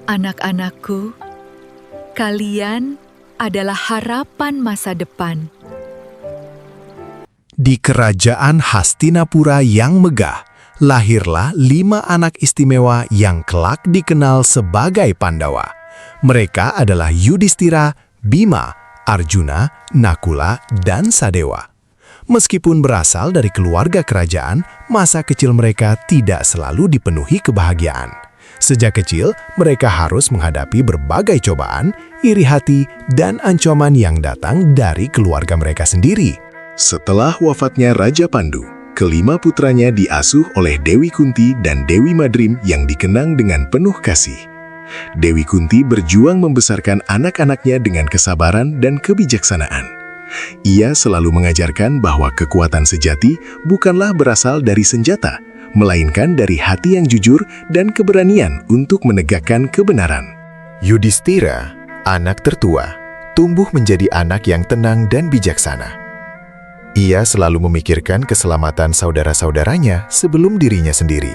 Anak-anakku, kalian adalah harapan masa depan. Di kerajaan Hastinapura yang megah, lahirlah 5 anak istimewa yang kelak dikenal sebagai Pandawa. Mereka adalah Yudhistira, Bima, Arjuna, Nakula, dan Sadewa. Meskipun berasal dari keluarga kerajaan, masa kecil mereka tidak selalu dipenuhi kebahagiaan. Sejak kecil, mereka harus menghadapi berbagai cobaan, iri hati, dan ancaman yang datang dari keluarga mereka sendiri. Setelah wafatnya Raja Pandu, kelima putranya diasuh oleh Dewi Kunti dan Dewi Madrim yang dikenang dengan penuh kasih. Dewi Kunti berjuang membesarkan anak-anaknya dengan kesabaran dan kebijaksanaan. Ia selalu mengajarkan bahwa kekuatan sejati bukanlah berasal dari senjata, melainkan dari hati yang jujur dan keberanian untuk menegakkan kebenaran. Yudhistira, anak tertua, tumbuh menjadi anak yang tenang dan bijaksana. Ia selalu memikirkan keselamatan saudara-saudaranya sebelum dirinya sendiri.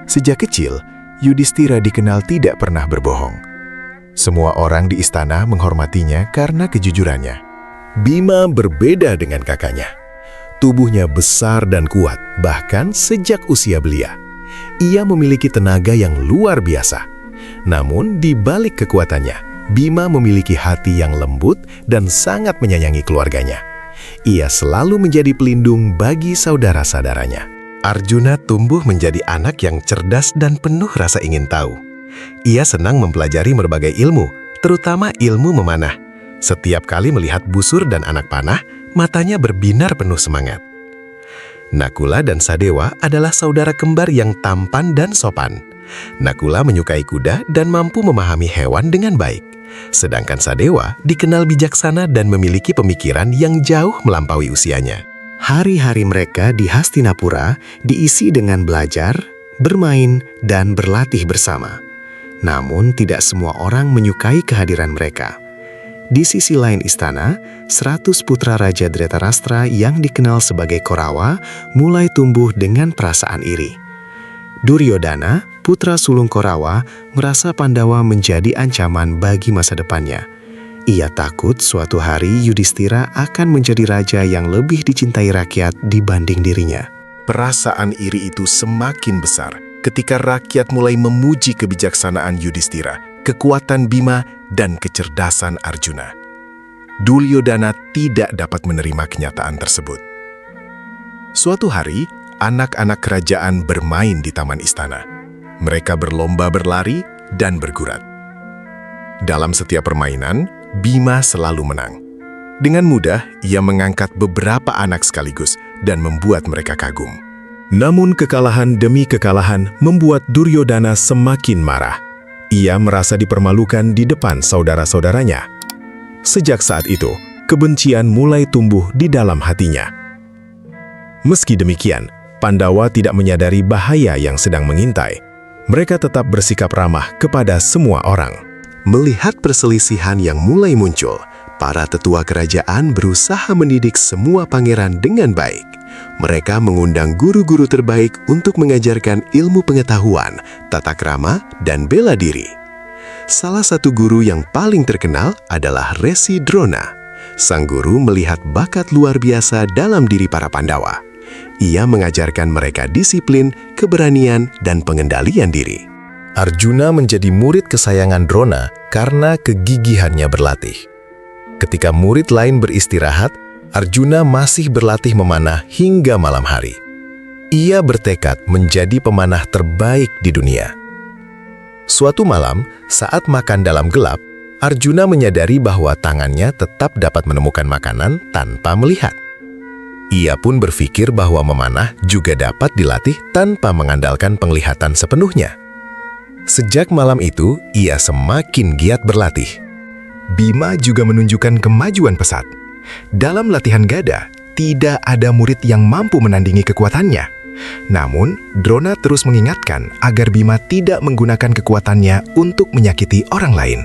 Sejak kecil, Yudhistira dikenal tidak pernah berbohong. Semua orang di istana menghormatinya karena kejujurannya. Bima berbeda dengan kakaknya. Tubuhnya besar dan kuat, bahkan sejak usia belia. Ia memiliki tenaga yang luar biasa. Namun, di balik kekuatannya, Bima memiliki hati yang lembut dan sangat menyayangi keluarganya. Ia selalu menjadi pelindung bagi saudara-saudaranya. Arjuna tumbuh menjadi anak yang cerdas dan penuh rasa ingin tahu. Ia senang mempelajari berbagai ilmu, terutama ilmu memanah. Setiap kali melihat busur dan anak panah, matanya berbinar penuh semangat. Nakula dan Sadewa adalah saudara kembar yang tampan dan sopan. Nakula menyukai kuda dan mampu memahami hewan dengan baik. Sedangkan Sadewa dikenal bijaksana dan memiliki pemikiran yang jauh melampaui usianya. Hari-hari mereka di Hastinapura diisi dengan belajar, bermain, dan berlatih bersama. Namun tidak semua orang menyukai kehadiran mereka. Di sisi lain istana, 100 putra Raja Dhritarashtra yang dikenal sebagai Korawa mulai tumbuh dengan perasaan iri. Duryodhana, putra sulung Korawa, merasa Pandawa menjadi ancaman bagi masa depannya. Ia takut suatu hari Yudhistira akan menjadi raja yang lebih dicintai rakyat dibanding dirinya. Perasaan iri itu semakin besar ketika rakyat mulai memuji kebijaksanaan Yudhistira, kekuatan Bima, dan kecerdasan Arjuna. Duryodhana tidak dapat menerima kenyataan tersebut. Suatu hari, anak-anak kerajaan bermain di taman istana. Mereka berlomba berlari dan bergurat. Dalam setiap permainan, Bima selalu menang. Dengan mudah, ia mengangkat beberapa anak sekaligus dan membuat mereka kagum. Namun kekalahan demi kekalahan membuat Duryodhana semakin marah. Ia merasa dipermalukan di depan saudara-saudaranya. Sejak saat itu, kebencian mulai tumbuh di dalam hatinya. Meski demikian, Pandawa tidak menyadari bahaya yang sedang mengintai. Mereka tetap bersikap ramah kepada semua orang. Melihat perselisihan yang mulai muncul, para tetua kerajaan berusaha mendidik semua pangeran dengan baik. Mereka mengundang guru-guru terbaik untuk mengajarkan ilmu pengetahuan, tata krama, dan bela diri. Salah satu guru yang paling terkenal adalah Resi Drona. Sang guru melihat bakat luar biasa dalam diri para Pandawa. Ia mengajarkan mereka disiplin, keberanian, dan pengendalian diri. Arjuna menjadi murid kesayangan Drona karena kegigihannya berlatih. Ketika murid lain beristirahat, Arjuna masih berlatih memanah hingga malam hari. Ia bertekad menjadi pemanah terbaik di dunia. Suatu malam, saat makan dalam gelap, Arjuna menyadari bahwa tangannya tetap dapat menemukan makanan tanpa melihat. Ia pun berpikir bahwa memanah juga dapat dilatih tanpa mengandalkan penglihatan sepenuhnya. Sejak malam itu, ia semakin giat berlatih. Bima juga menunjukkan kemajuan pesat. Dalam latihan gada, tidak ada murid yang mampu menandingi kekuatannya. Namun, Drona terus mengingatkan agar Bima tidak menggunakan kekuatannya untuk menyakiti orang lain.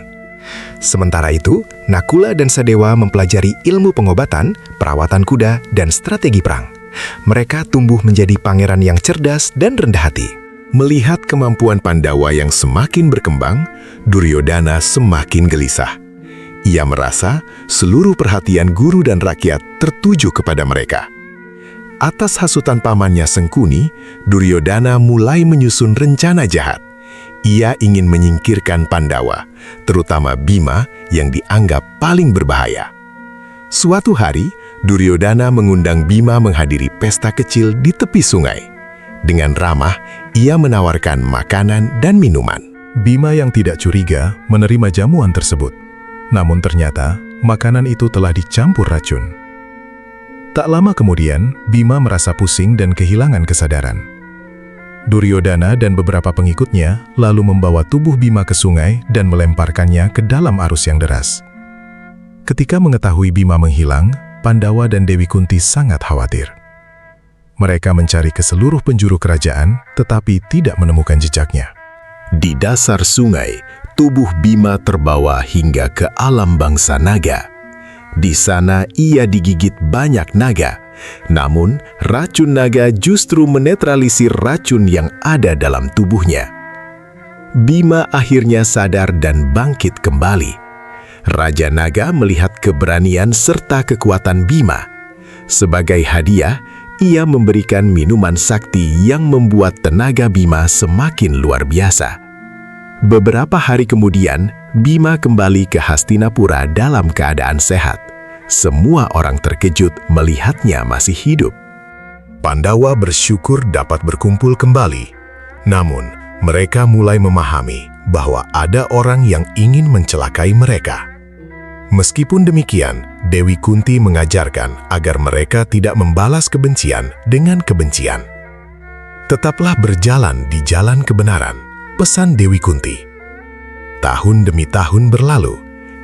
Sementara itu, Nakula dan Sadewa mempelajari ilmu pengobatan, perawatan kuda, dan strategi perang. Mereka tumbuh menjadi pangeran yang cerdas dan rendah hati. Melihat kemampuan Pandawa yang semakin berkembang, Duryodana semakin gelisah. Ia merasa seluruh perhatian guru dan rakyat tertuju kepada mereka. Atas hasutan pamannya Sengkuni, Duryodana mulai menyusun rencana jahat. Ia ingin menyingkirkan Pandawa, terutama Bima yang dianggap paling berbahaya. Suatu hari, Duryodana mengundang Bima menghadiri pesta kecil di tepi sungai. Dengan ramah, ia menawarkan makanan dan minuman. Bima yang tidak curiga menerima jamuan tersebut. Namun ternyata, makanan itu telah dicampur racun. Tak lama kemudian, Bima merasa pusing dan kehilangan kesadaran. Duryodana dan beberapa pengikutnya lalu membawa tubuh Bima ke sungai dan melemparkannya ke dalam arus yang deras. Ketika mengetahui Bima menghilang, Pandawa dan Dewi Kunti sangat khawatir. Mereka mencari ke seluruh penjuru kerajaan, tetapi tidak menemukan jejaknya. Di dasar sungai, tubuh Bima terbawa hingga ke alam bangsa naga. Di sana ia digigit banyak naga, namun racun naga justru menetralisir racun yang ada dalam tubuhnya. Bima akhirnya sadar dan bangkit kembali. Raja Naga melihat keberanian serta kekuatan Bima. Sebagai hadiah, ia memberikan minuman sakti yang membuat tenaga Bima semakin luar biasa. Beberapa hari kemudian, Bima kembali ke Hastinapura dalam keadaan sehat. Semua orang terkejut melihatnya masih hidup. Pandawa bersyukur dapat berkumpul kembali. Namun, mereka mulai memahami bahwa ada orang yang ingin mencelakai mereka. Meskipun demikian, Dewi Kunti mengajarkan agar mereka tidak membalas kebencian dengan kebencian. Tetaplah berjalan di jalan kebenaran, pesan Dewi Kunti. Tahun demi tahun berlalu,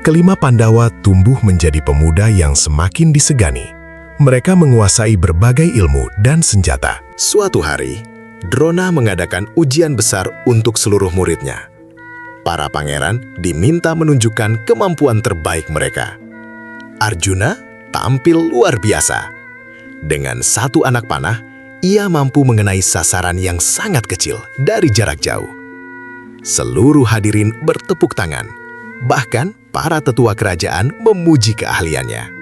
kelima Pandawa tumbuh menjadi pemuda yang semakin disegani. Mereka menguasai berbagai ilmu dan senjata. Suatu hari, Drona mengadakan ujian besar untuk seluruh muridnya. Para pangeran diminta menunjukkan kemampuan terbaik mereka. Arjuna tampil luar biasa. Dengan satu anak panah, ia mampu mengenai sasaran yang sangat kecil dari jarak jauh. Seluruh hadirin bertepuk tangan. Bahkan para tetua kerajaan memuji keahliannya.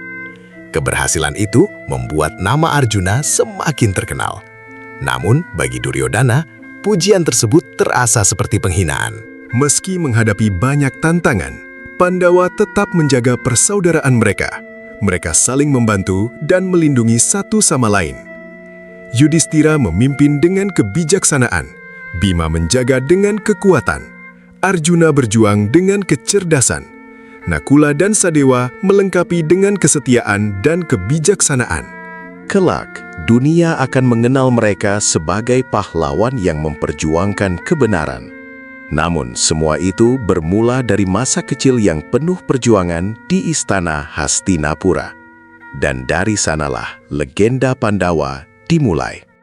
Keberhasilan itu membuat nama Arjuna semakin terkenal. Namun bagi Duryodana, pujian tersebut terasa seperti penghinaan. Meski menghadapi banyak tantangan, Pandawa tetap menjaga persaudaraan mereka. Mereka saling membantu dan melindungi satu sama lain. Yudhistira memimpin dengan kebijaksanaan, Bima menjaga dengan kekuatan, Arjuna berjuang dengan kecerdasan, Nakula dan Sadewa melengkapi dengan kesetiaan dan kebijaksanaan. Kelak, dunia akan mengenal mereka sebagai pahlawan yang memperjuangkan kebenaran. Namun, semua itu bermula dari masa kecil yang penuh perjuangan di Istana Hastinapura. Dan dari sanalah legenda Pandawa dimulai.